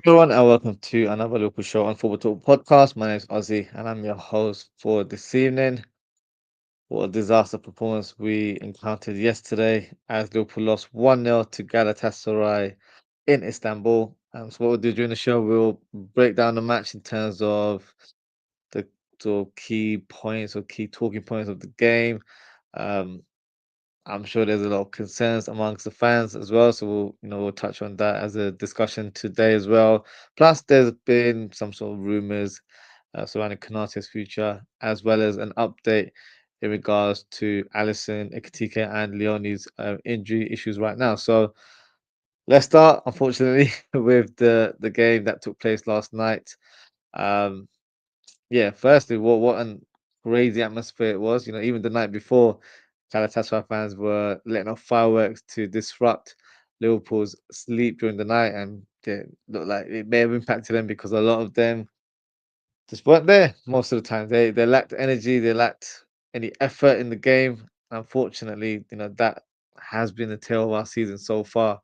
Everyone, and welcome to another local show on Football Talk Podcast. My name is Ozzy, and I'm your host for this evening. What a disaster performance we encountered yesterday as Liverpool lost 1-0 to Galatasaray in Istanbul. So, what we'll do during the show, we'll break down the match in terms of the sort of key points or key talking points of the game. Um, I'm sure there's a lot of concerns amongst the fans as well. So we'll touch on that as a discussion today as well. Plus, there's been some sort of rumors surrounding Konate's future, as well as an update in regards to Alisson, Ekitike, and Leoni's injury issues right now. So let's start, unfortunately, with the game that took place last night. Um, yeah, firstly, what an crazy atmosphere it was. Even the night before, Galatasaray fans were letting off fireworks to disrupt Liverpool's sleep during the night, and it looked like it may have impacted them because a lot of them just weren't there most of the time. They lacked energy, they lacked any effort in the game. Unfortunately, that has been the tale of our season so far.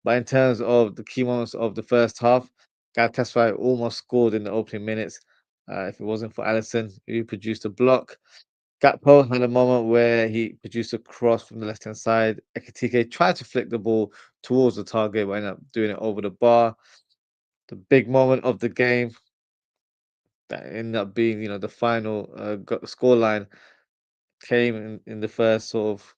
But in terms of the key moments of the first half, Galatasaray almost scored in the opening minutes. If it wasn't for Alisson, who produced a block. Gakpo had a moment where he produced a cross from the left hand side. Ekitike tried to flick the ball towards the target, but ended up doing it over the bar. The big moment of the game that ended up being, the final scoreline came in the first sort of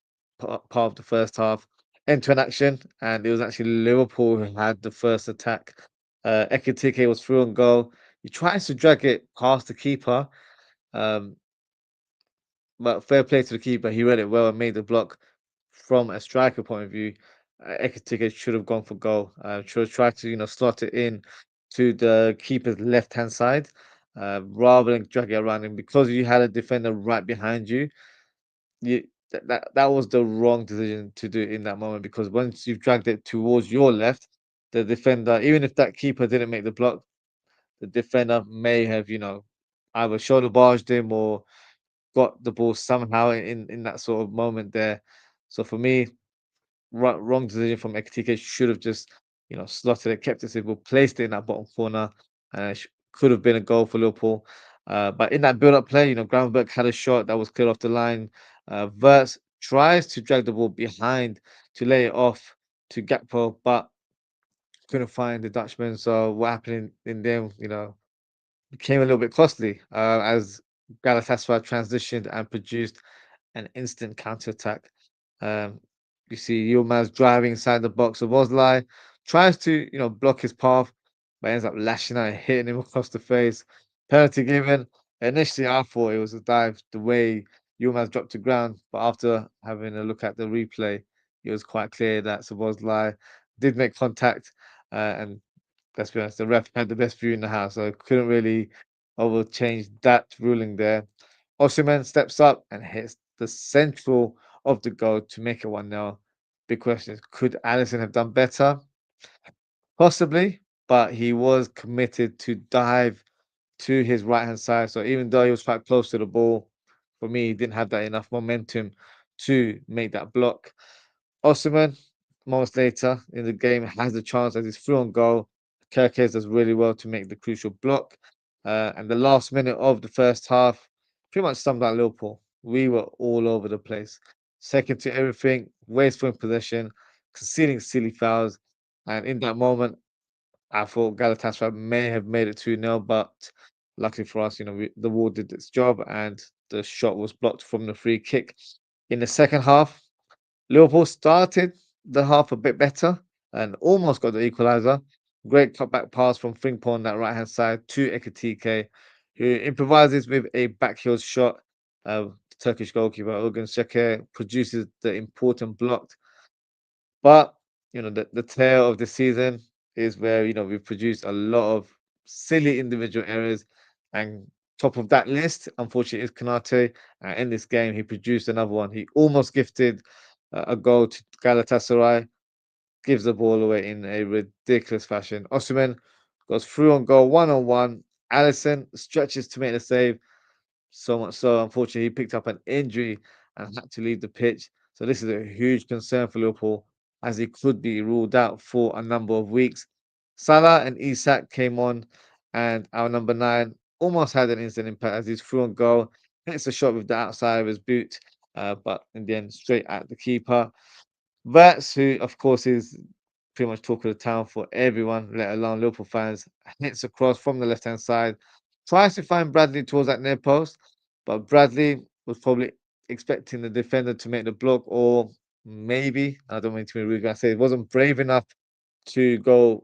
part of the first half, end-to-end action, and it was actually Liverpool who had the first attack. Ekitike was through on goal. He tries to drag it past the keeper, um, but fair play to the keeper. He read it well and made the block. From a striker point of view, Ekitike should have gone for goal. Should have tried to slot it in to the keeper's left-hand side rather than drag it around him because you had a defender right behind you. That was the wrong decision to do in that moment because once you've dragged it towards your left, the defender, even if that keeper didn't make the block, the defender may have, either shoulder barged him or got the ball somehow in that sort of moment there. So for me, wrong decision from Ekitike. Should have just, slotted it, kept it simple, placed it in that bottom corner, and could have been a goal for Liverpool. But in that build-up play, Gravenberch had a shot that was cleared off the line. Verts tries to drag the ball behind to lay it off to Gakpo, but couldn't find the Dutchman. So what happened in them, became a little bit costly as Galatasaray transitioned and produced an instant counter-attack. Um, you see Yilmaz driving inside the box of Oslai, tries to, block his path, but ends up lashing out and hitting him across the face. Penalty given. Initially, I thought it was a dive the way Yilmaz dropped to ground, but after having a look at the replay, it was quite clear that Szoboszlai did make contact, and let's be honest, the ref had the best view in the house, so couldn't really change that ruling there. Osimhen steps up and hits the central of the goal to make it 1-0. Big question is, could Alisson have done better? Possibly, but he was committed to dive to his right hand side. So even though he was quite close to the ball, for me, he didn't have that enough momentum to make that block. Osimhen, moments later in the game, has the chance as he's through on goal. Kerkez does really well to make the crucial block. And the last minute of the first half pretty much summed up Liverpool. We were all over the place. Second to everything, wasteful in possession, conceding silly fouls. And in that moment, I thought Galatasaray may have made it 2-0, but luckily for us, the wall did its job and the shot was blocked from the free kick. In the second half, Liverpool started the half a bit better and almost got the equaliser. Great cutback pass from Frimpong on that right hand side to Ekitike, who improvises with a backheel shot. The Turkish goalkeeper Ogun Şeker produces the important block. But the tale of the season is where we've produced a lot of silly individual errors, and top of that list, unfortunately, is Konate. In this game, he produced another one. He almost gifted a goal to Galatasaray, gives the ball away in a ridiculous fashion. Osimhen goes through on goal, one on one. Alisson stretches to make the save. So much so, unfortunately, he picked up an injury and had to leave the pitch. So this is a huge concern for Liverpool as he could be ruled out for a number of weeks. Salah and Isak came on, and our number nine almost had an instant impact as he's through on goal, hits a shot with the outside of his boot, but in the end, straight at the keeper. Verts, who of course is pretty much talk of the town for everyone, let alone Liverpool fans, hits across from the left hand side, tries to find Bradley towards that near post, but Bradley was probably expecting the defender to make the block, or maybe I don't mean to be rude, I say it wasn't brave enough to go,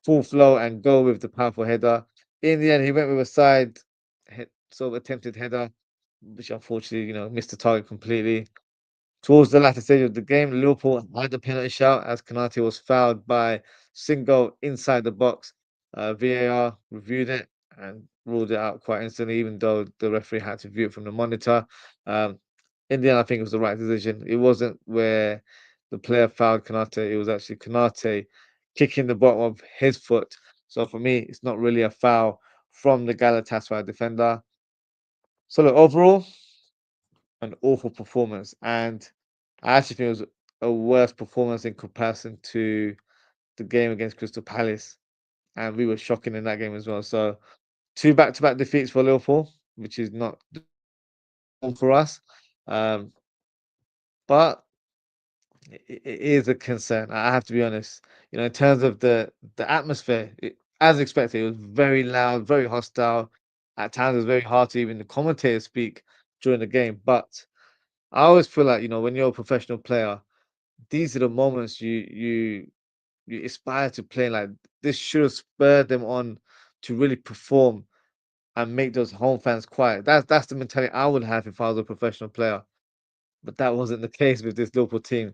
full flow and go with the powerful header. In the end, he went with a side sort of attempted header, which unfortunately, missed the target completely. Towards the latter stage of the game, Liverpool had the penalty shout as Konate was fouled by Singo inside the box. VAR reviewed it and ruled it out quite instantly, even though the referee had to view it from the monitor. Um, in the end, I think it was the right decision. It wasn't where the player fouled Konate, it was actually Konate kicking the bottom of his foot. So for me, it's not really a foul from the Galatasaray defender. So look, overall, an awful performance, and I actually think it was a worse performance in comparison to the game against Crystal Palace, and we were shocking in that game as well. So two back-to-back defeats for Liverpool, which is not the norm for us, um, but it is a concern. I have to be honest. In terms of the atmosphere, as expected, it was very loud, very hostile. At times, it was very hard to even the commentators speak during the game. But I always feel like when you're a professional player, these are the moments you aspire to play. Like this should have spurred them on to really perform and make those home fans quiet. That's the mentality I would have if I was a professional player. But that wasn't the case with this Liverpool team.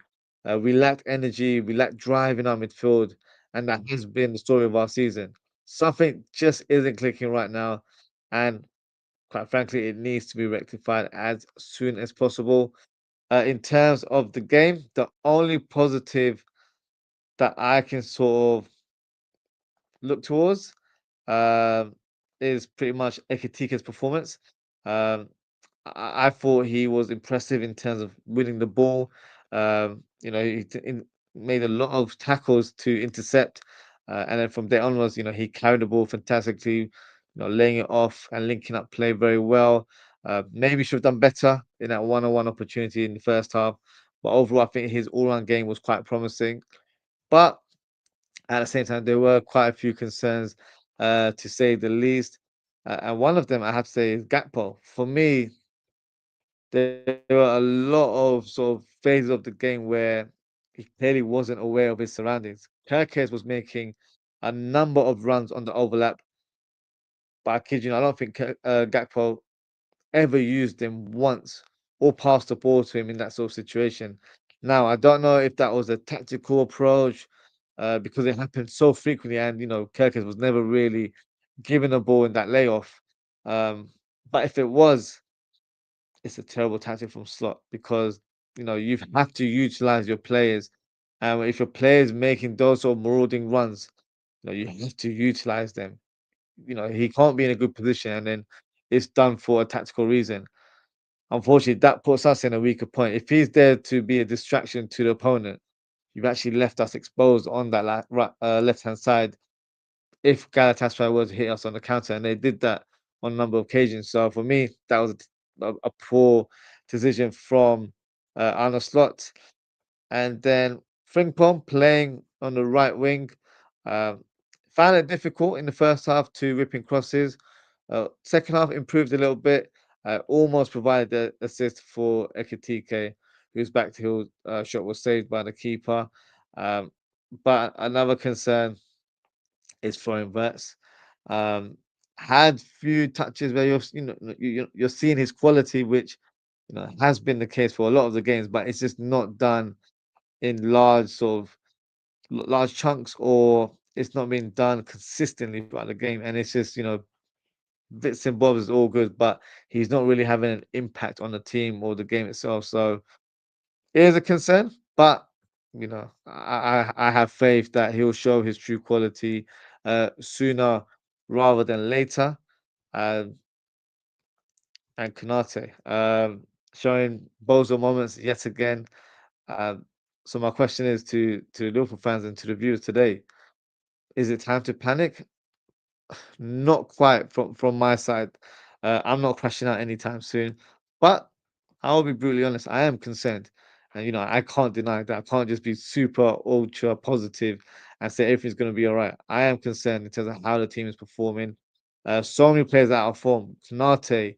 We lacked energy, we lacked drive in our midfield, and that has been the story of our season. Something just isn't clicking right now, and quite frankly, it needs to be rectified as soon as possible. In terms of the game, the only positive that I can sort of look towards um, is pretty much Ekitike's performance. Um, I thought he was impressive in terms of winning the ball. Made a lot of tackles to intercept, and then from there onwards, he carried the ball fantastically. Laying it off and linking up play very well. Maybe should have done better in that one-on-one opportunity in the first half, but overall, I think his all-round game was quite promising. But at the same time, there were quite a few concerns, to say the least. And one of them, I have to say, is Gakpo. For me, there were a lot of sort of phases of the game where he clearly wasn't aware of his surroundings. Kerkez was making a number of runs on the overlap, but I kid you not, I don't think Gakpo ever used him once or passed the ball to him in that sort of situation. Now, I don't know if that was a tactical approach, because it happened so frequently, and Kerkez was never really given a ball in that layoff. Um, but if it was, it's a terrible tactic from Slot because you have to utilize your players, and if your players making those sort of marauding runs, you have to utilize them. He can't be in a good position, and then it's done for a tactical reason. Unfortunately, that puts us in a weaker point. If he's there to be a distraction to the opponent, you've actually left us exposed on that left hand side. If Galatasaray was to hit us on the counter, and they did that on a number of occasions. So for me, that was a poor decision from Arne Slot. And then Frimpong playing on the right wing, um, found it difficult in the first half to whipping crosses. Second half improved a little bit, almost provided the assist for Ekitike, whose back to heel shot was saved by the keeper. Um, but another concern is throwing verts. Um, had few touches where you're seeing his quality, which has been the case for a lot of the games, but it's just not done in large sort of large chunks, or it's not being done consistently throughout the game, and it's just bits and bobs is all good, but he's not really having an impact on the team or the game itself. So it is a concern, but I have faith that he'll show his true quality sooner rather than later. Um, and Konate showing bozo moments yet again. Um, so my question is to the Liverpool fans and to the viewers today: Is it time to panic? Not quite from my side. I'm not crashing out anytime soon, but I'll be brutally honest. I am concerned, and I can't deny that. I can't just be super ultra positive and say everything's going to be all right. I am concerned in terms of how the team is performing. So many players out of form. Konate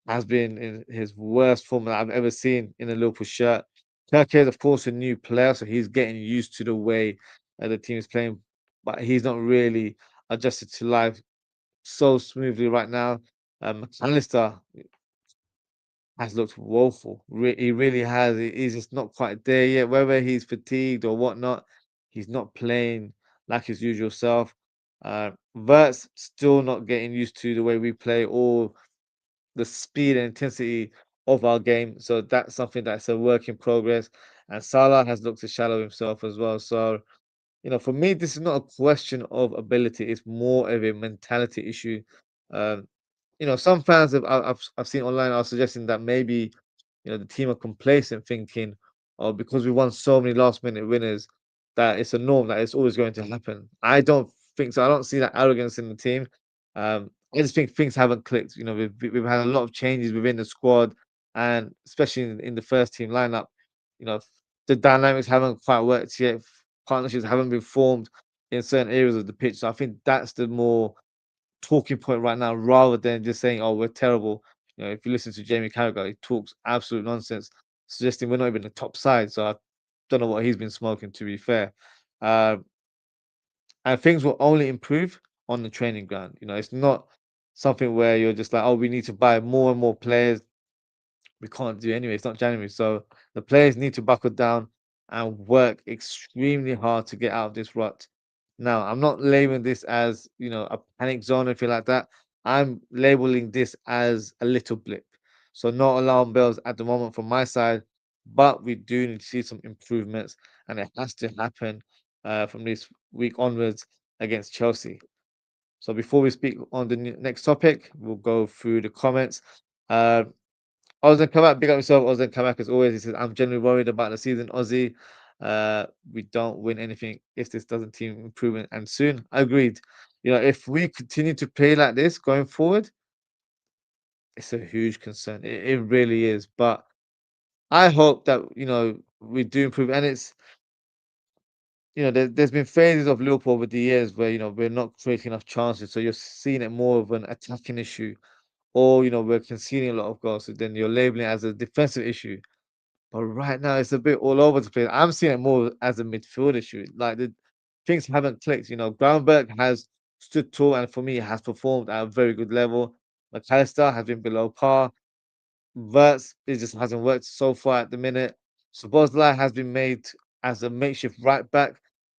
has been in his worst form that I've ever seen in a Liverpool shirt. Turkey is, of course, a new player, so he's getting used to the way the team is playing, but he's not really adjusted to life so smoothly right now. McAllister has looked woeful. He really has. He's just not quite there yet. Whether he's fatigued or whatnot, he's not playing like his usual self. Vert's still not getting used to the way we play or the speed and intensity of our game. So that's something that's a work in progress. And Salah has looked to shallow himself as well. So, for me, this is not a question of ability. It's more of a mentality issue. Um, some fans I've seen online are suggesting that maybe the team are complacent, thinking, "Oh, because we won so many last minute winners, that it's a norm that it's always going to happen." I don't think so. I don't see that arrogance in the team. I just think things haven't clicked. We've had a lot of changes within the squad, and especially in the first team lineup. You know, the dynamics haven't quite worked yet. Partnerships haven't been formed in certain areas of the pitch. So I think that's the more talking point right now rather than just saying, "Oh, we're terrible." If you listen to Jamie Carragher, he talks absolute nonsense, suggesting we're not even the top side. So I don't know what he's been smoking, to be fair. Uh, and things will only improve on the training ground. It's not something where you're just like, "Oh, we need to buy more and more players." We can't do anyway. It's not January, so the players need to buckle down and work extremely hard to get out of this rut. Now, I'm not labeling this as a panic zone or anything like that. I'm labeling this as a little blip. So no alarm bells at the moment from my side, but we do need to see some improvements, and it has to happen from this week onwards against Chelsea. So before we speak on the next topic, we'll go through the comments. Uh, Ozan Kabak, big up yourself, Ozan Kabak, as always. He says, "I'm genuinely worried about the season, Ozzy. We don't win anything if this doesn't team improvement and soon." Agreed. If we continue to play like this going forward, it's a huge concern. It really is. But I hope that we do improve. And there's been phases of Liverpool over the years where we're not creating enough chances. So you're seeing it more of an attacking issue, or we're conceding a lot of goals. So then you're labeling it as a defensive issue. But right now, it's a bit all over the place. I'm seeing it more as a midfield issue. Like the things haven't clicked. Groundberg has stood tall and for me has performed at a very good level. McAllister has been below par. Verts, it just hasn't worked so far at the minute. Szoboszlai has been made as a makeshift right back,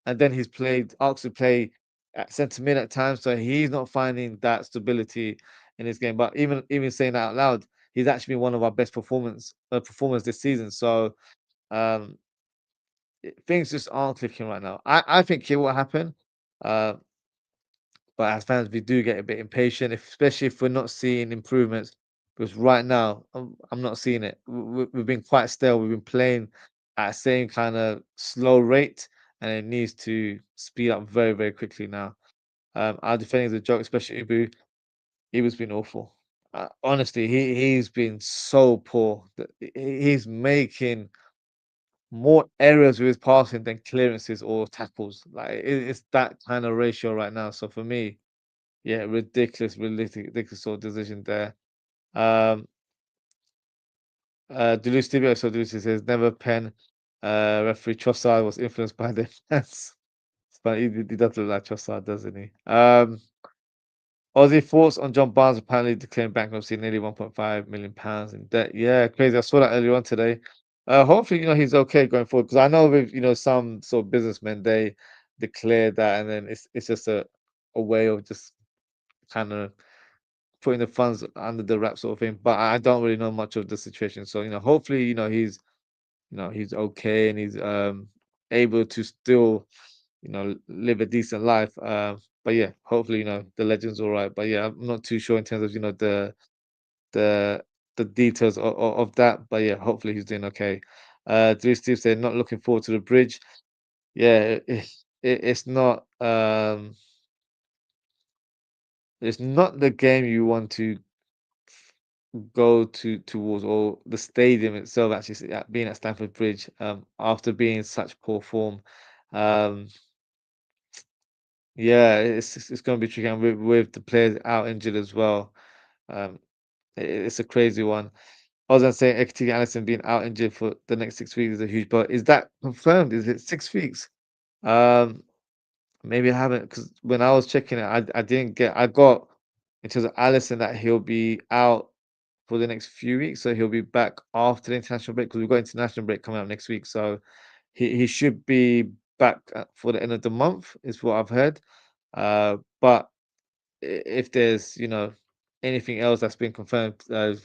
and then he's played asked to play at centre mid at times, so he's not finding that stability in his game. But even saying that out loud, he's actually been one of our best performers this season. So um, things just aren't clicking right now. I think it will happen. Uh, but as fans, we do get a bit impatient, especially if we're not seeing improvements. Because right now, I'm not seeing it. We've been quite stale. We've been playing at the same kind of slow rate, and it needs to speed up very, very quickly now. Our defending is a joke, especially Ibou. Ibou's been awful. Honestly, he's been so poor. He's making more errors with his passing than clearances or tackles. Like it's that kind of ratio right now. So for me, yeah, ridiculous sort of decision there. Um, Duluth Studio, so Duluth says never pen. Referee Trossard was influenced by the fans. But he does look like Trossard, doesn't he? Aussie thoughts on John Barnes apparently declaring bankruptcy, nearly 1.5 million pounds in debt. Yeah, crazy. I saw that earlier on today. Hopefully, he's okay going forward because I know with some sort of businessmen they declare that and then it's just a way of just kind of putting the funds under the wrap sort of thing. But I don't really know much of the situation. So, hopefully, he's okay and he's able to still, live a decent life. But yeah, hopefully, the legend's all right. But yeah, I'm not too sure in terms of, the the details of that. But yeah, hopefully he's doing okay. Drew Steve said not looking forward to the bridge. Yeah, it's not the game you want to go towards, or the stadium itself actually being at Stamford Bridge after being in such poor form. Um, yeah, it's going to be tricky, and with the players out injured as well. Um, it's a crazy one. I was gonna say Ekitike and Alisson being out injured for the next 6 weeks is a huge blow. Is that confirmed? Is it 6 weeks? Um, Maybe I haven't, because when I was checking it, I didn't get. I got in terms of Alisson that he'll be out for the next few weeks, so he'll be back after the international break, because we've got international break coming up next week. So he should be back for the end of the month, is what I've heard. But if there's anything else that's been confirmed,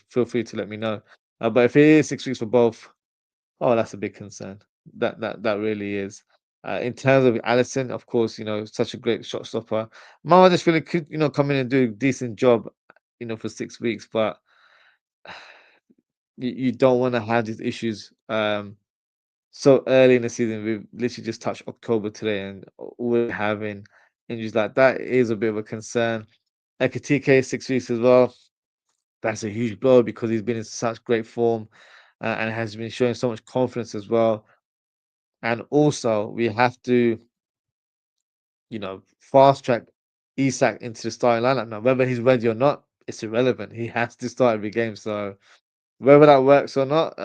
feel free to let me know. But if it is 6 weeks for both, oh, that's a big concern. That really is. In terms of Allison, of course, such a great shot stopper. Mama just really could, come in and do a decent job, for 6 weeks, but you don't want to have these issues so early in the season. We've literally just touched October today, and we're having injuries like that is a bit of a concern. Ekitike 6 weeks as well. That's a huge blow because he's been in such great form and has been showing so much confidence as well. And also, we have to, fast track Isak into the starting lineup now. Whether he's ready or not, it's irrelevant. He has to start every game. So whether that works or not,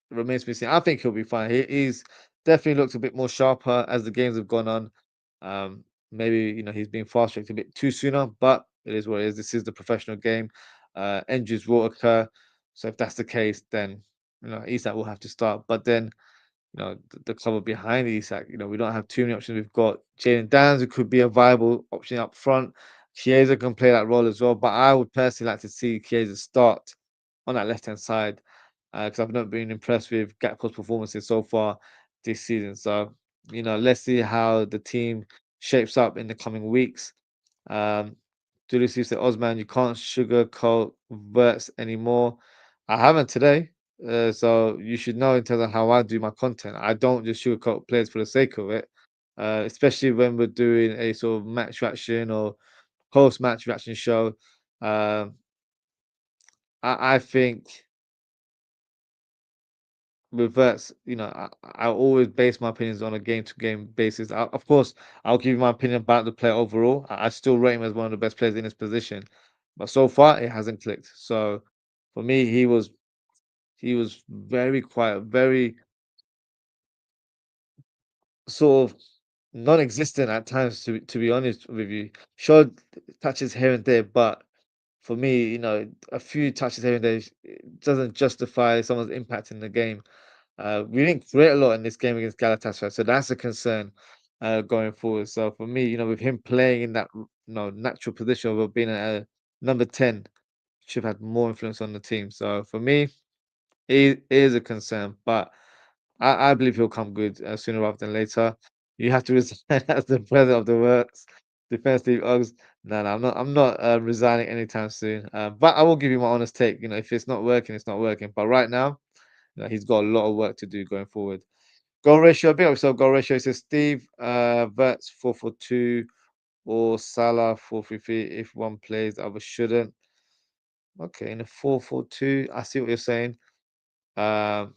remains to be seen. I think he'll be fine. He's definitely looked a bit more sharper as the games have gone on. Maybe he's been fast tracked a bit too sooner, but it is what it is. This is the professional game. Injuries will occur. So if that's the case, then Isak will have to start. But then the cover behind Isak. We don't have too many options. We've got Jaden Downs, who could be a viable option up front. Chiesa can play that role as well, but I would personally like to see Chiesa start on that left hand side because I've not been impressed with Gakpo's performances so far this season. So let's see how the team shapes up in the coming weeks. Julius said, Osman, you can't sugarcoat verts anymore. I haven't today. So you should know in terms of how I do my content. I don't just sugarcoat players for the sake of it, especially when we're doing a sort of match reaction or post-match reaction show. Um, I think reverts. I always base my opinions on a game-to-game basis. Of course, I'll give you my opinion about the player overall. I still rate him as one of the best players in his position, but so far it hasn't clicked. So for me, he was very quiet, very sort of non-existent at times. To be honest with you, showed touches here and there, but for me, a few touches here and there doesn't justify someone's impact in the game. We didn't create a lot in this game against Galatasaray, so that's a concern going forward. So for me, with him playing in that natural position of being a number 10, should have had more influence on the team. So for me, it is a concern, but I believe he'll come good sooner rather than later. You have to resign as the president of the works, defense league Uggs. No, no, I'm not resigning anytime soon. But I will give you my honest take. If it's not working, it's not working. But right now, he's got a lot of work to do going forward. Goal ratio, a bit of so goal ratio. It says Steve Verts 4-4-2 or Salah 4-3-3 if one plays, the other shouldn't. Okay, in a 4-4-2, I see what you're saying. Um,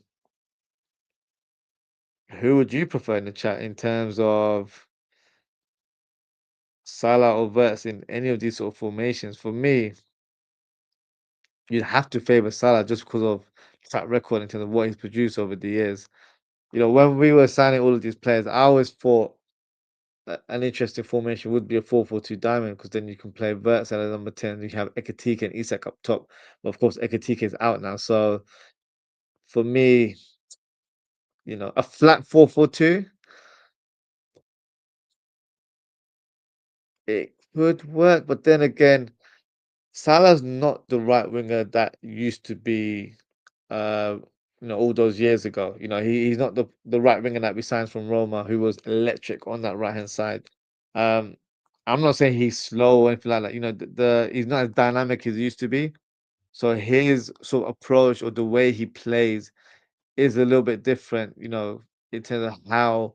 who would you prefer in the chat in terms of Salah or Verts in any of these sort of formations? For me, you'd have to favor Salah just because of track record in terms of what he's produced over the years. When we were signing all of these players, I always thought an interesting formation would be a 4-4-2 diamond because then you can play Verts at number 10. You have Ekitike and Isak up top. But of course, Ekitike is out now. So for me, a flat 4-4-2, it could work. But then again, Salah's not the right winger that used to be, uh, all those years ago. He's not the right winger that we signed from Roma, who was electric on that right hand side. Um, I'm not saying he's slow or anything like that. He's not as dynamic as he used to be. So his sort of approach or the way he plays is a little bit different. In terms of how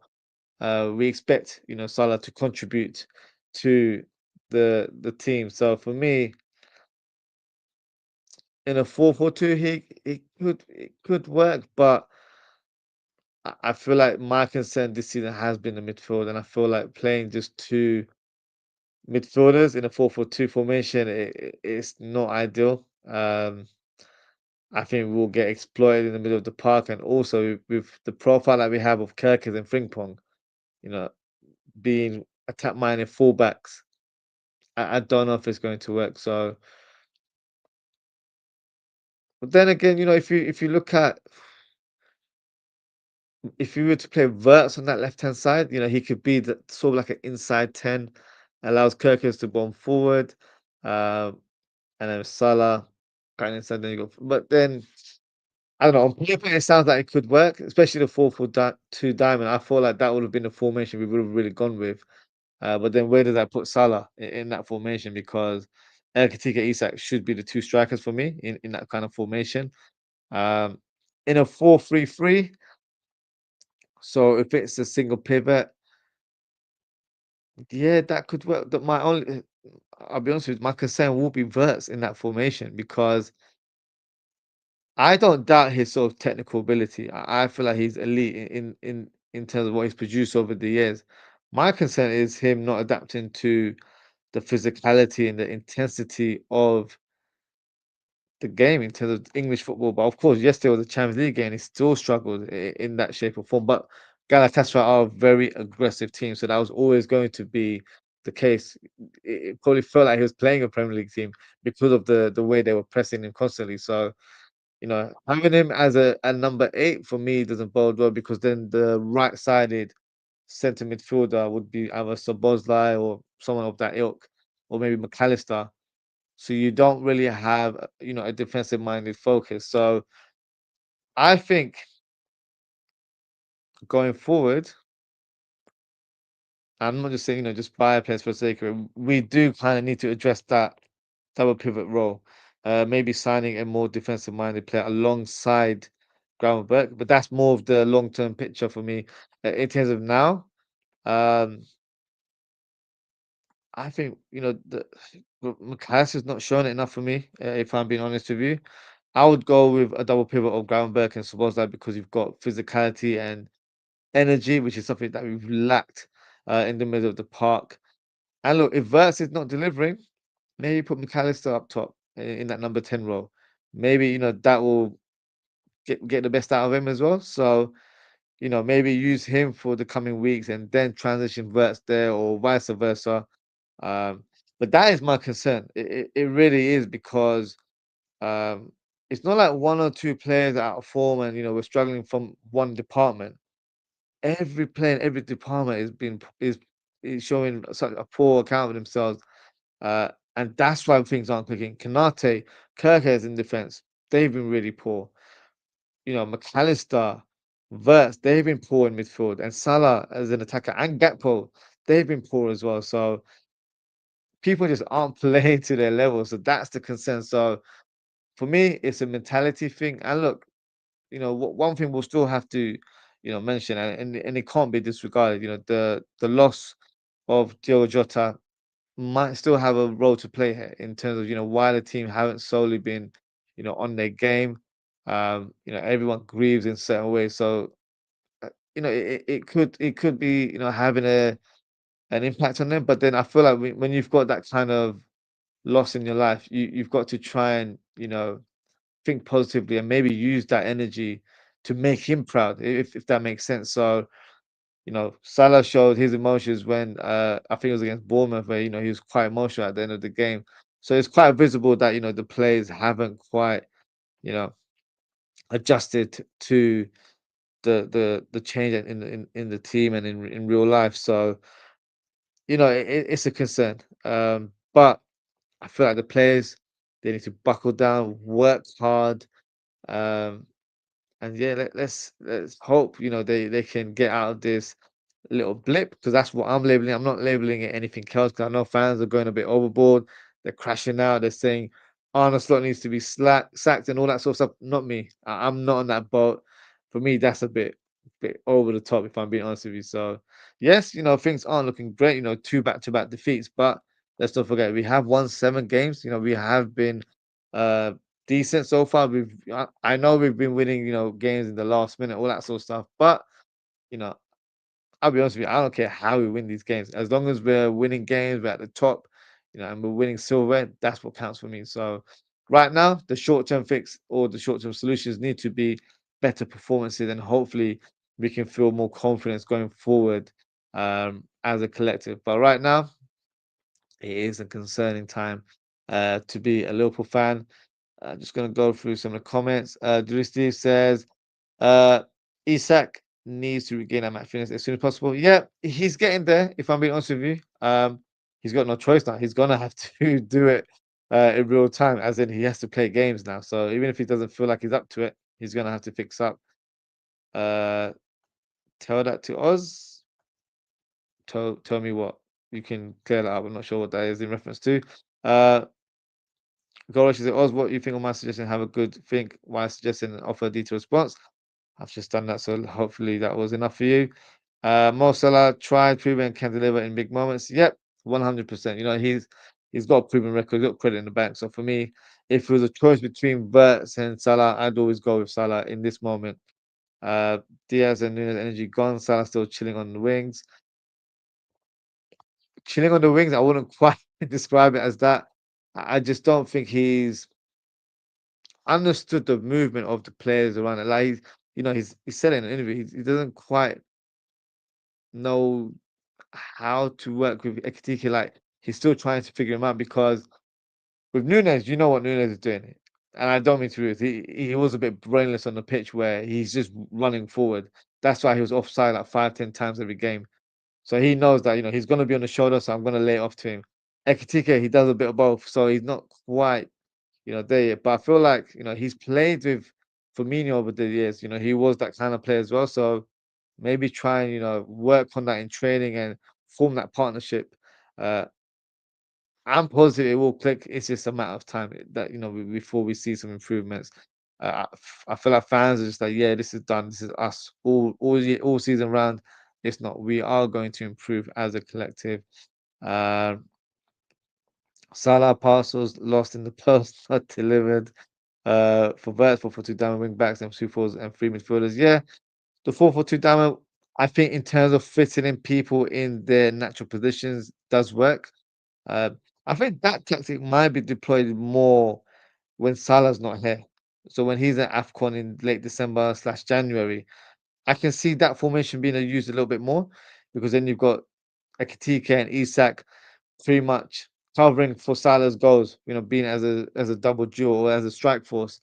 we expect Salah to contribute to the team. So for me, in a 4-4-2, it could work, but I feel like my concern this season has been the midfield, and I feel like playing just two midfielders in a 4-4-2 formation, it's not ideal. I think we'll get exploited in the middle of the park, and also with the profile that we have of Kirkers and Frimpong, you know, being attack-minded fullbacks, I don't know if it's going to work. So, but then again, if you look at if you were to play Verts on that left-hand side, he could be the sort of like an inside 10, allows Kirkers to bomb forward, um, and then Salah going inside. Then you go, but then I don't know. On paper, it sounds like it could work, especially the 4-4-2 diamond. I feel like that would have been the formation we would have really gone with. But then where does that put Salah in that formation? Because Ekitike and Isak should be the two strikers for me in that kind of formation. Um, in a 4-3-3, so if it's a single pivot, yeah, that could work. I'll be honest with you, my concern will be Verts in that formation because I don't doubt his sort of technical ability. I feel like he's elite in terms of what he's produced over the years. My concern is him not adapting to the physicality and the intensity of the game in terms of English football. But of course, yesterday was a Champions League game. He still struggled in that shape or form. But Galatasaray are a very aggressive team, so that was always going to be the case. It probably felt like he was playing a Premier League team because of the way they were pressing him constantly. So having him as a number 8 for me doesn't bode well because then the right-sided centre midfielder would be either Szoboszlai or someone of that ilk, or maybe McAllister. So you don't really have, a defensive-minded focus. So I think going forward, I'm not just saying, just buy players for the sake of it. We do kind of need to address that double pivot role. Maybe signing a more defensive-minded player alongside Gravenberch, but that's more of the long-term picture for me. In terms of now, um, I think McAllister's not showing it enough for me. If I'm being honest with you, I would go with a double pivot of Gravenberch and Szoboszlai because you've got physicality and energy, which is something that we've lacked in the middle of the park. And look, if Verts is not delivering, maybe put McAllister up top in that number 10 role. Maybe, that will get the best out of him as well. So, maybe use him for the coming weeks and then transition Verts there or vice versa. Um, but that is my concern. It really is because um, it's not like one or two players are out of form and, we're struggling from one department. Every player in every department is showing such a poor account of themselves. And that's why things aren't clicking. Konate, Kirkes in defense, they've been really poor. McAllister, Verts, they've been poor in midfield, and Salah as an attacker and Gakpo, they've been poor as well. So people just aren't playing to their level. So that's the concern. So for me, it's a mentality thing. And look, one thing we'll still have to, mention, and it can't be disregarded. The loss of Diogo Jota might still have a role to play here in terms of why the team haven't solely been on their game. Everyone grieves in certain ways, so it could be having an impact on them. But then I feel like when you've got that kind of loss in your life, you've got to try and think positively and maybe use that energy to make him proud, if that makes sense. So Salah showed his emotions when I think it was against Bournemouth, where he was quite emotional at the end of the game. So it's quite visible that the players haven't quite you know adjusted to the change in the team and in real life. So it's a concern. But I feel like the players, they need to buckle down, work hard, um, and yeah, let's hope they can get out of this little blip, because that's what I'm labeling. I'm not labeling it anything else because I know fans are going a bit overboard. They're crashing out. They're saying Arnold Slot needs to be sacked and all that sort of stuff. Not me. I'm not on that boat. For me, that's a bit bit over the top, if I'm being honest with you. So, yes, things aren't looking great. Two back-to-back defeats, but let's not forget we have won 7 games. We have been uh decent so far. I know we've been winning, games in the last minute, all that sort of stuff. But you know, I'll be honest with you, I don't care how we win these games. As long as we're winning games, we're at the top, and we're winning silver, that's what counts for me. So right now, the short-term fix or the short-term solutions need to be better performances, and hopefully we can feel more confidence going forward as a collective. But right now, it is a concerning time to be a Liverpool fan. Just gonna go through some of the comments. Drew Steve says, Isak needs to regain that match fitness as soon as possible. Yeah, he's getting there. If I'm being honest with you, he's got no choice now. He's gonna have to do it in real time, as in he has to play games now. So even if he doesn't feel like he's up to it, he's gonna have to fix up. Uh, tell that to Oz. Tell me what you can clear that up. I'm not sure what that is in reference to. Uh, Gorosh says, Oz, what do you think of my suggestion? Have a good think while suggesting and offer a detailed response. I've just done that, so hopefully that was enough for you. Mo Salah tried, proven, and can deliver in big moments. Yep, 100%. He's got a proven record, he's got credit in the bank. So for me, if it was a choice between Verts and Salah, I'd always go with Salah in this moment. Diaz and Nunes energy gone. Salah still chilling on the wings. Chilling on the wings, I wouldn't quite describe it as that. I just don't think he's understood the movement of the players around it. Like he said in an interview, he doesn't quite know how to work with Ekitike. Like he's still trying to figure him out because with Nunes, you know what Nunes is doing. And I don't mean to be rude. He was a bit brainless on the pitch where he's just running forward. That's why he was offside like 5, 10 times every game. So he knows that he's gonna be on the shoulder, so I'm gonna lay it off to him. Ekitike, he does a bit of both, so he's not quite there yet. But I feel like he's played with Firmino over the years. He was that kind of player as well. So maybe try and work on that in training and form that partnership. Uh, I'm positive it will click. It's just a matter of time that before we see some improvements. I feel like fans are just like, yeah, this is done. This is us all season round. It's not. We are going to improve as a collective. Uh, Salah parcels lost in the post, not delivered. For Verts, 4-4-2 diamond wing backs and 2 forwards and 3 midfielders. Yeah, the 4-4-2 diamond, I think in terms of fitting in people in their natural positions does work. Uh, I think that tactic might be deployed more when Salah's not here. So when he's at AFCON in late December/January, I can see that formation being used a little bit more because then you've got Ekitike and Isak pretty much covering for Salah's goals, being as a double duel or as a strike force.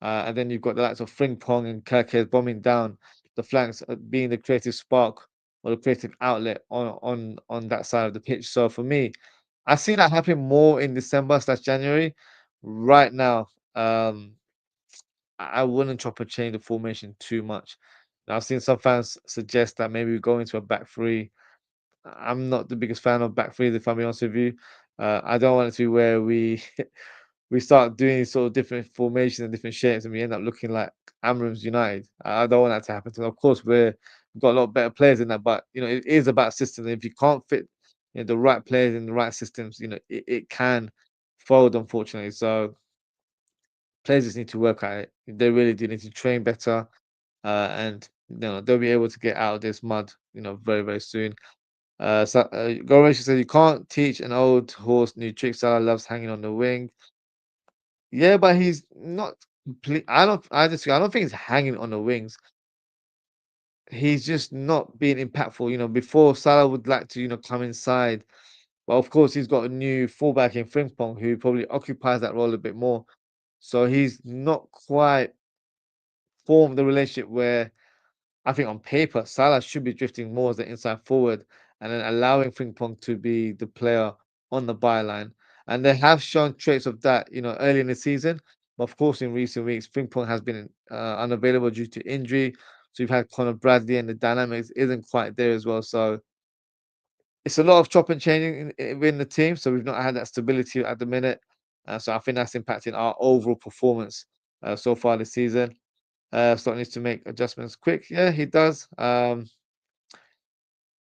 And then you've got the likes of Frimpong and Kirkes bombing down the flanks, being the creative spark or the creative outlet on that side of the pitch. So for me, I see that happen more in December/January. Right now, I wouldn't chop and change the formation too much. Now, I've seen some fans suggest that maybe we go into a back three. I'm not the biggest fan of back threes, if I'm being honest with you. I don't want it to be where we we start doing sort of different formations and different shapes, and we end up looking like Amram's United. I don't want that to happen. So of course, we've got a lot better players in that, but it is about systems. If you can't fit the right players in the right systems, it can fold, unfortunately. So players just need to work at it. They really do need to train better, and they'll be able to get out of this mud, very very soon. Goresh says you can't teach an old horse new tricks. Salah loves hanging on the wing. Yeah, but he's not complete. I don't think he's hanging on the wings. He's just not being impactful. Before Salah would like to, come inside. But of course, he's got a new fullback in Frimpong who probably occupies that role a bit more. So he's not quite formed the relationship where I think on paper, Salah should be drifting more as the inside forward and then allowing Frimpong to be the player on the byline. And they have shown traits of that, early in the season. But of course, in recent weeks, Frimpong has been unavailable due to injury. So you've had Conor Bradley, and the dynamics isn't quite there as well. So it's a lot of chop and changing in the team. So we've not had that stability at the minute. So I think that's impacting our overall performance so far this season. So needs to make adjustments quick. Yeah, he does. I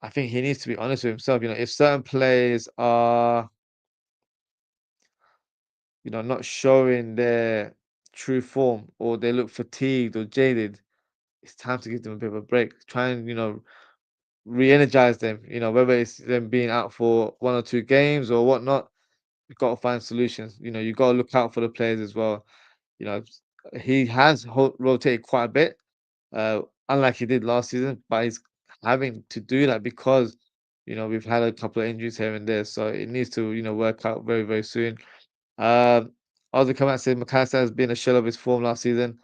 think he needs to be honest with himself. If certain players are, not showing their true form or they look fatigued or jaded, it's time to give them a bit of a break. Try and, re-energize them. Whether it's them being out for 1 or 2 games or whatnot, you've got to find solutions. You've got to look out for the players as well. You know, he has rotated quite a bit, unlike he did last season, but he's having to do that because we've had a couple of injuries here and there, so it needs to work out very very soon. Um, Ozzy come out and said McAllister has been a shell of his form last season.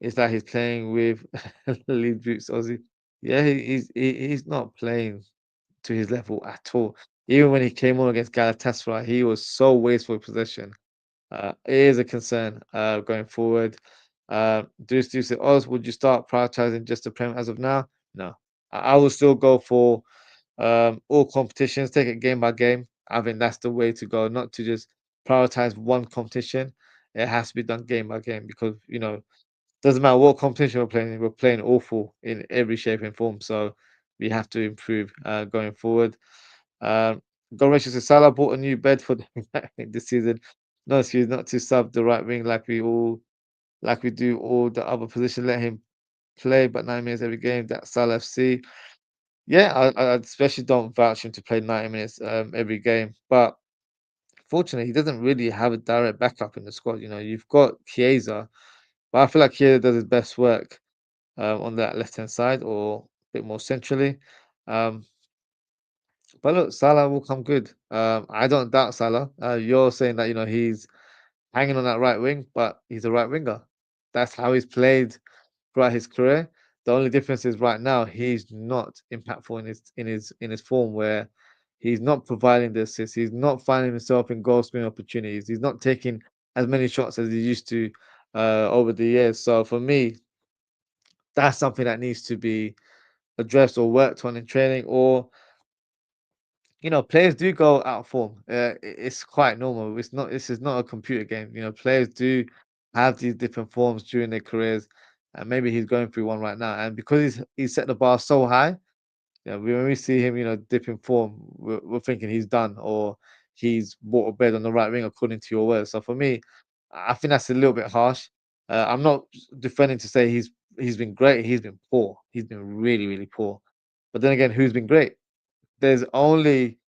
It's like he's playing with lead boots. Ozzy, yeah, he's not playing to his level at all. Even when he came on against Galatasaray, he was so wasteful of possession. It is a concern going forward. Do you say, Oz, would you start prioritizing just the Prem as of now? No. I will still go for all competitions, take it game by game. I think that's the way to go, not to just prioritize one competition. It has to be done game by game because, doesn't matter what competition we're playing awful in every shape and form. So we have to improve going forward. Um, Goresh says Salah bought a new bed for the right wing this season. No excuse not to sub the right wing like we do all the other positions. Let him play, but 9 minutes every game. That's Salah FC. Yeah, I especially don't vouch him to play 90 minutes every game. But fortunately, he doesn't really have a direct backup in the squad. You've got Chiesa, but I feel like Chiesa does his best work on that left hand side or a bit more centrally. Um, but look, Salah will come good. I don't doubt Salah. You're saying that he's hanging on that right wing, but he's a right winger. That's how he's played throughout his career. The only difference is right now he's not impactful in his form where he's not providing the assists. He's not finding himself in goal scoring opportunities. He's not taking as many shots as he used to over the years. So for me, that's something that needs to be addressed or worked on in training. Or players do go out of form. It's quite normal. It's not. This is not a computer game. Players do have these different forms during their careers, and maybe he's going through one right now. And because he's set the bar so high, when we see him, dip in form, we're thinking he's done or he's bought a bed on the right wing, according to your words. So for me, I think that's a little bit harsh. I'm not defending to say he's been great. He's been poor. He's been really really poor. But then again, who's been great? There's only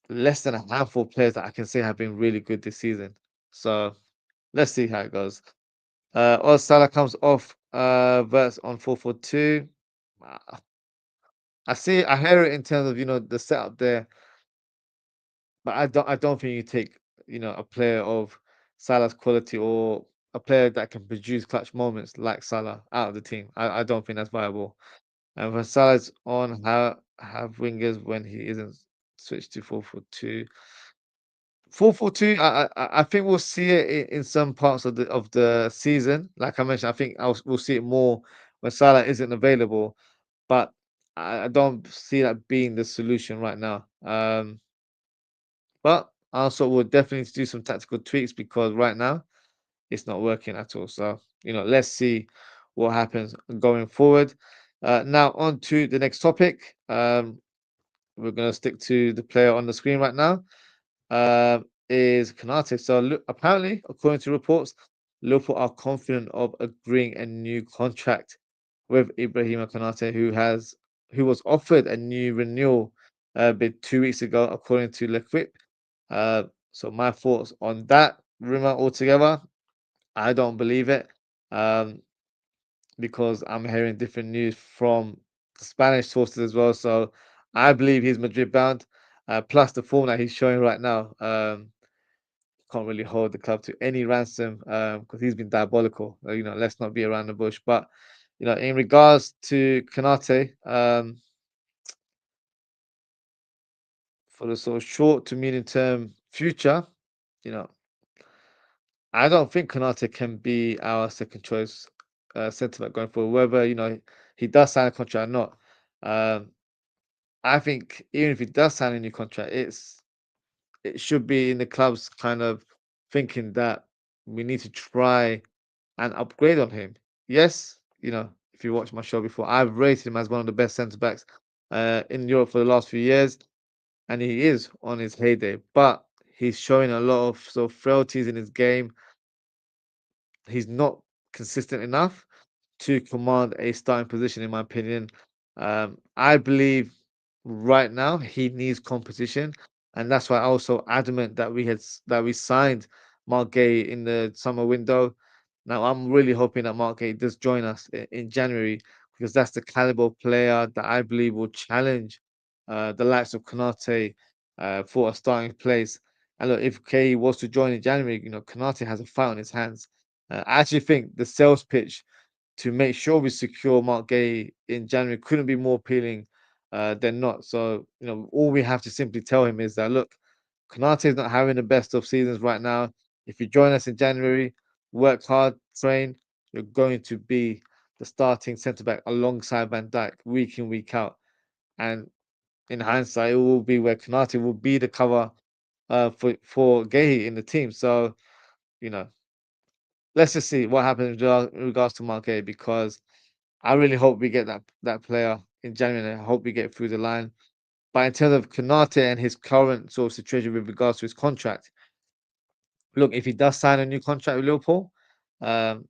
less than a handful of players that I can say have been really good this season. So let's see how it goes. Oz Salah comes off verse on 4-4-2. Uh, I hear it in terms of the setup there, but I don't think you take a player of Salah's quality or a player that can produce clutch moments like Salah out of the team. I don't think that's viable. And when Salah's on, how have wingers when he isn't switched to 4-4-2. 4-4-2, I think we'll see it in some parts of the season. Like I mentioned, I think we'll see it more when Salah isn't available, but I don't see that being the solution right now. But also we'll definitely need to do some tactical tweaks because right now it's not working at all. So, let's see what happens going forward. Now on to the next topic. We're gonna stick to the player on the screen right now. Is Konate. So look, apparently, according to reports, Liverpool are confident of agreeing a new contract with Ibrahima Konate, who was offered a new renewal bid 2 weeks ago, according to L'Equipe. So my thoughts on that rumor altogether, I don't believe it. Um, because I'm hearing different news from Spanish sources as well. So I believe he's Madrid bound. Plus the form that he's showing right now. Can't really hold the club to any ransom because he's been diabolical. Let's not be around the bush. But in regards to Konate, for the sort of short to medium term future, you know, I don't think Konate can be our second choice centre back going forward. Whether he does sign a contract or not, um, I think even if he does sign a new contract, it should be in the club's kind of thinking that we need to try and upgrade on him. yes, if you watched my show before, I've rated him as one of the best centre backs in Europe for the last few years, and he is on his heyday. But he's showing a lot of sort of frailties in his game. He's not consistent enough to command a starting position, in my opinion. I believe right now he needs competition, and that's why I was so adamant that that we signed Mark Gay in the summer window. Now I'm really hoping that Mark Gay does join us in January because that's the caliber of player that I believe will challenge the likes of Konate for a starting place. And look, if Gay was to join in January, Konate has a fight on his hands. I actually think the sales pitch to make sure we secure Mark Gay in January couldn't be more appealing than not. So, all we have to simply tell him is that look, Konate is not having the best of seasons right now. If you join us in January, work hard, train, you're going to be the starting centre back alongside Van Dijk week in, week out. And in hindsight, it will be where Konate will be the cover for Gay in the team. So, you know, let's just see what happens in regards to Mark Gay because I really hope we get that player in January. I hope we get through the line. But in terms of Konate and his current sort of situation with regards to his contract, look, if he does sign a new contract with Liverpool, um,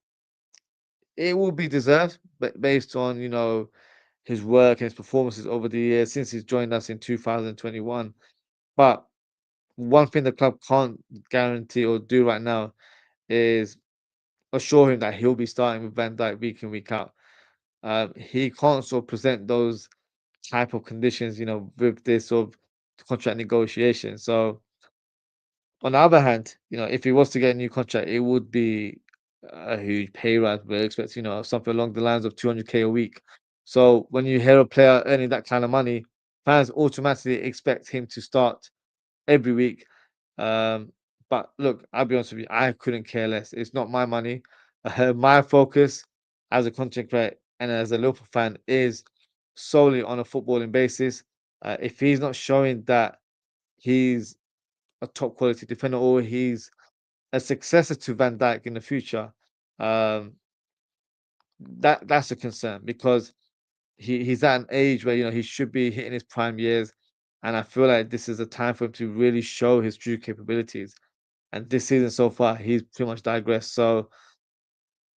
it will be deserved, but based on his work and his performances over the years since he's joined us in 2021. But one thing the club can't guarantee or do right now is assure him that he'll be starting with Van Dijk week in, week out. He can't sort of present those type of conditions, with this sort of contract negotiation. So on the other hand, if he was to get a new contract, it would be a huge pay rise. We're expecting, something along the lines of 200K a week. So when you hear a player earning that kind of money, fans automatically expect him to start every week. Um, but look, I'll be honest with you, I couldn't care less. It's not my money. My focus as a content creator and as a Liverpool fan is solely on a footballing basis. If he's not showing that he's a top quality defender or he's a successor to Van Dijk in the future, um, that's a concern because he's at an age where he should be hitting his prime years, and I feel like this is a time for him to really show his true capabilities. And this season so far, he's pretty much digressed. So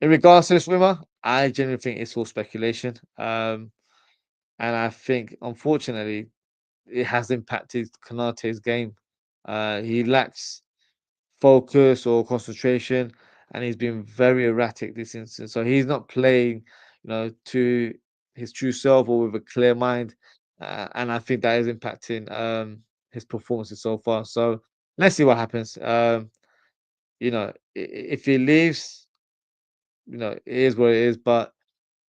in regards to this rumor, I genuinely think it's all speculation. And I think unfortunately it has impacted Konate's game. He lacks focus or concentration, and he's been very erratic this instance. So he's not playing, to his true self or with a clear mind, and I think that is impacting his performances so far. So let's see what happens. If he leaves, it is what it is. But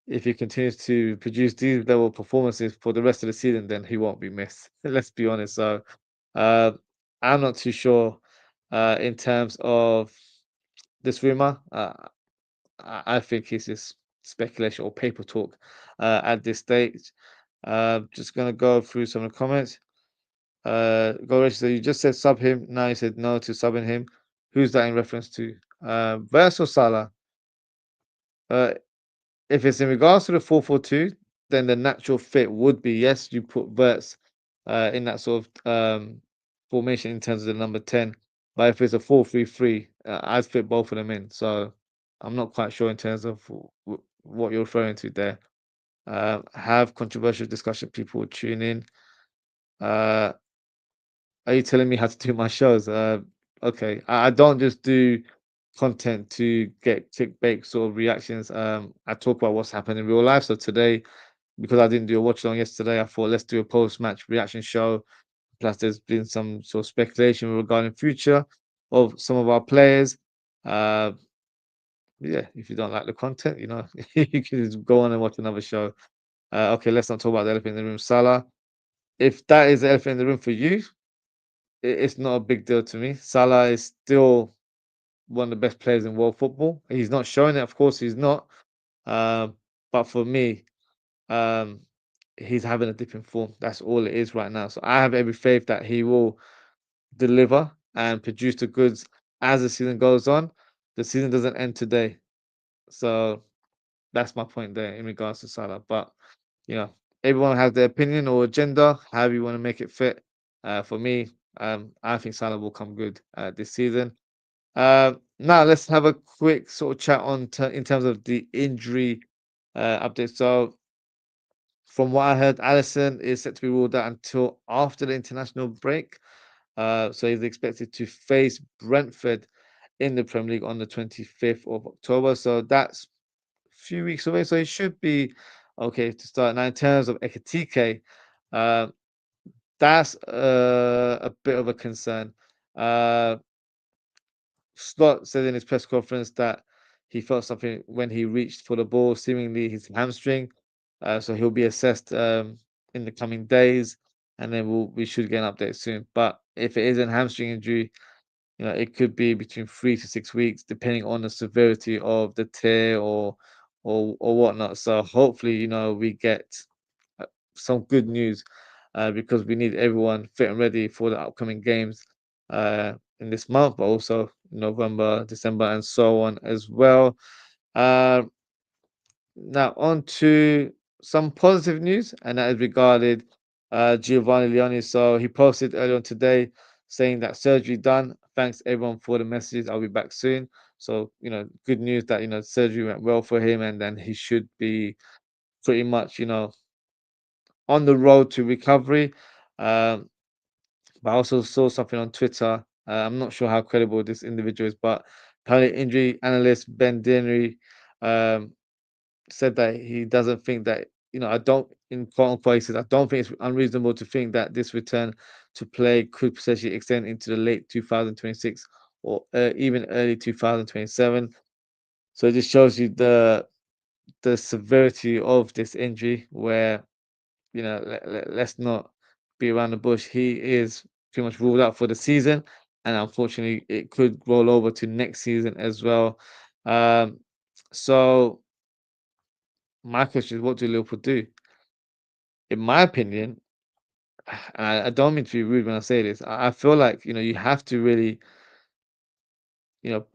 if he continues to produce these level of performances for the rest of the season, then he won't be missed. Let's be honest. So uh, I'm not too sure in terms of this rumor. I think it's just speculation or paper talk at this stage. Just gonna go through some of the comments. Go Rich, so you just said sub him. Now you said no to subbing him. Who's that in reference to? Verse or Salah? Uh, if it's in regards to the 4-4-2, then the natural fit would be yes, you put Verts in that sort of formation in terms of the number 10. But if it's a 4-3-3, I'd fit both of them in. So I'm not quite sure in terms of what you're referring to there. Have controversial discussion, people will tune in. Uh, are you telling me how to do my shows? Okay, I don't just do content to get clickbait sort of reactions. I talk about what's happened in real life. So today, because I didn't do a watch along yesterday, I thought let's do a post match reaction show. Plus, there's been some sort of speculation regarding future of some of our players. Uh, yeah, if you don't like the content, you can just go on and watch another show. Okay, let's not talk about the elephant in the room, Salah. If that is the elephant in the room for you, it's not a big deal to me. Salah is still one of the best players in world football. He's not showing it, of course, he's not. But for me, um, he's having a dip in form. That's all it is right now. So I have every faith that he will deliver and produce the goods as the season goes on. The season doesn't end today. So That's my point there in regards to Salah. But you know, everyone has their opinion or agenda, however you want to make it fit. For me, I think Salah will come good this season. Now let's have a quick sort of chat on in terms of the injury update. So from what I heard, Alisson is set to be ruled out until after the international break. So he's expected to face Brentford in the Premier League on the 25th of October. So that's a few weeks away. So he should be okay to start. Now, in terms of Ekitike, uh, that's a bit of a concern. Uh, Slot said in his press conference that he felt something when he reached for the ball, seemingly his hamstring. So he'll be assessed in the coming days, and then we should get an update soon. But if it is a hamstring injury, it could be between 3 to 6 weeks, depending on the severity of the tear or whatnot. So hopefully, we get uh, some good news because we need everyone fit and ready for the upcoming games in this month, but also November, December, and so on as well. Uh, Now, on to some positive news, and that is regarding Giovanni Leoni. So he posted earlier on today saying that surgery done. Thanks everyone for the messages. I'll be back soon. So, good news that, surgery went well for him, and then he should be pretty much, on the road to recovery. Um, but I also saw something on Twitter. I'm not sure how credible this individual is, but apparently injury analyst Ben Dinnery um, said that he doesn't think that, I don't, in quote unquote, he says, I don't think it's unreasonable to think that this return to play could potentially extend into the late 2026 or even early 2027. So it just shows you the severity of this injury where, let's not be around the bush. He is pretty much ruled out for the season, and unfortunately, it could roll over to next season as well. Um, so my question is, what do Liverpool do? In my opinion, and I don't mean to be rude when I say this, I feel like you have to really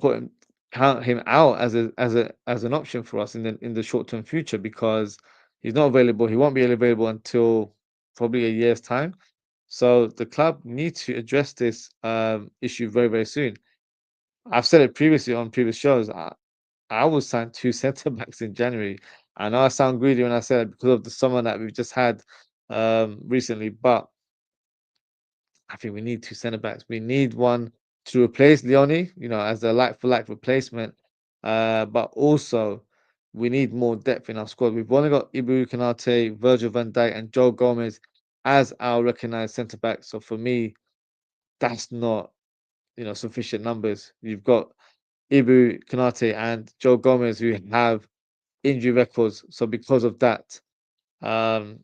put him count him out as an option for us in the short term future because he's not available. He won't be available until probably a year's time. So the club needs to address this issue very, very soon. I've said it previously on previous shows. I will sign two centre backs in January. I know I sound greedy when I say that because of the summer that we've just had recently, but I think we need two centre backs. We need one to replace Leone, as a like for like replacement. But also we need more depth in our squad. We've only got Ibou Konaté, Virgil van Dijk, and Joe Gomez as our recognised centre backs. So for me, that's not sufficient numbers. You've got Ibou Konaté and Joe Gomez who have injury records. So because of that, um,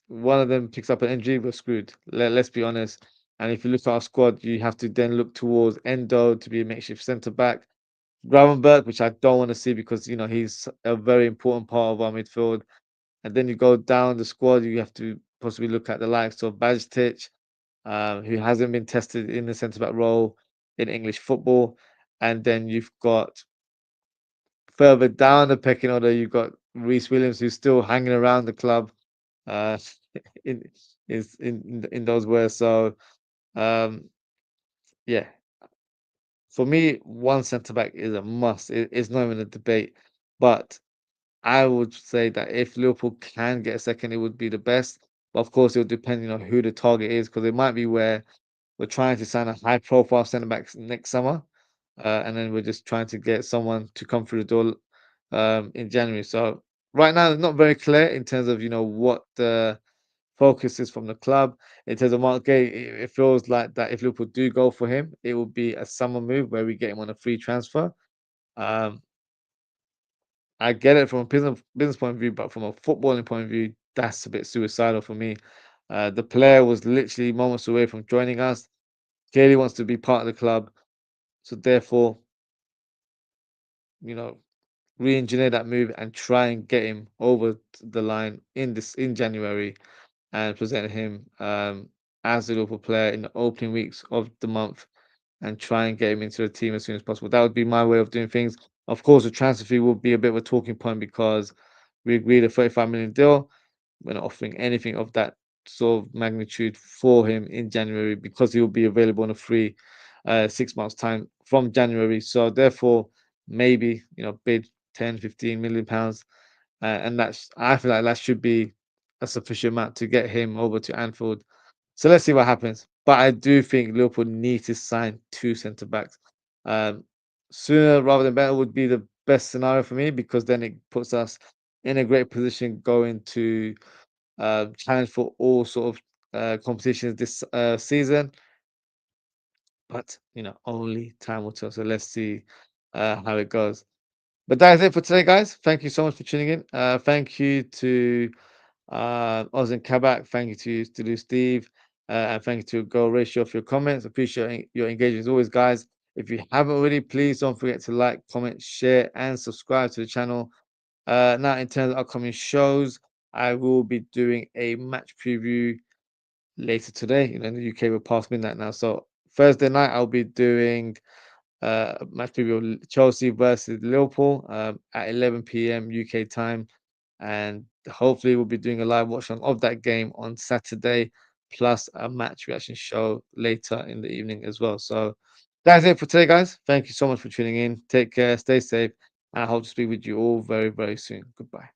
one of them picks up an injury, we're screwed. Let's be honest. And if you look at our squad, you have to then look towards Endo to be a makeshift centre back. Gravenberg, which I don't want to see because he's a very important part of our midfield. And then you go down the squad, you have to possibly look at the likes of Bajtic, who hasn't been tested in the centre back role in English football. And then you've got further down the pecking order, you've got Reece Williams, who's still hanging around the club. Uh, in in those words. So um, yeah, for me, one centre back is a must. It's not even a debate. But I would say that if Liverpool can get a second, it would be the best. But of course, it would depend, who the target is, because it might be where we're trying to sign a high-profile centre back next summer, and then we're just trying to get someone to come through the door in January. So right now, it's not very clear in terms of what the focus is from the club. In terms of Mark Gay, it feels like that if Liverpool do go for him, it will be a summer move where we get him on a free transfer. Um, I get it from a business point of view, but from a footballing point of view, that's a bit suicidal for me. The player was literally moments away from joining us. Clearly wants to be part of the club, so therefore, you know, re-engineer that move and try and get him over the line in January and present him as a Liverpool player in the opening weeks of the month and try and get him into the team as soon as possible. That would be my way of doing things. Of course, the transfer fee will be a bit of a talking point because we agreed a 35 million deal. We're not offering anything of that sort of magnitude for him in January because he will be available in a free 6 months time from January. So therefore, maybe bid 10, 15 million pounds, and I feel like that should be a sufficient amount to get him over to Anfield. So let's see what happens. But I do think Liverpool need to sign two centre backs. Um, Sooner rather than better would be the best scenario for me because then it puts us in a great position going to challenge for all sort of competitions this season. But only time will tell. So let's see how it goes. But that is it for today, guys. Thank you so much for tuning in. Thank you to Oz and Kabak. Thank you to Steve. And thank you to Go Ratio for your comments. Appreciate your engagement as always, guys. If you haven't already, please don't forget to like, comment, share, and subscribe to the channel. Now, in terms of upcoming shows, I will be doing a match preview later today. In the UK, we're past midnight now. So Thursday night, I'll be doing match preview of Chelsea versus Liverpool at 11 p.m. UK time. And hopefully, we'll be doing a live watch on of that game on Saturday, plus a match reaction show later in the evening as well. So that's it for today, guys. Thank you so much for tuning in. Take care, stay safe, and I hope to speak with you all very, very soon. Goodbye.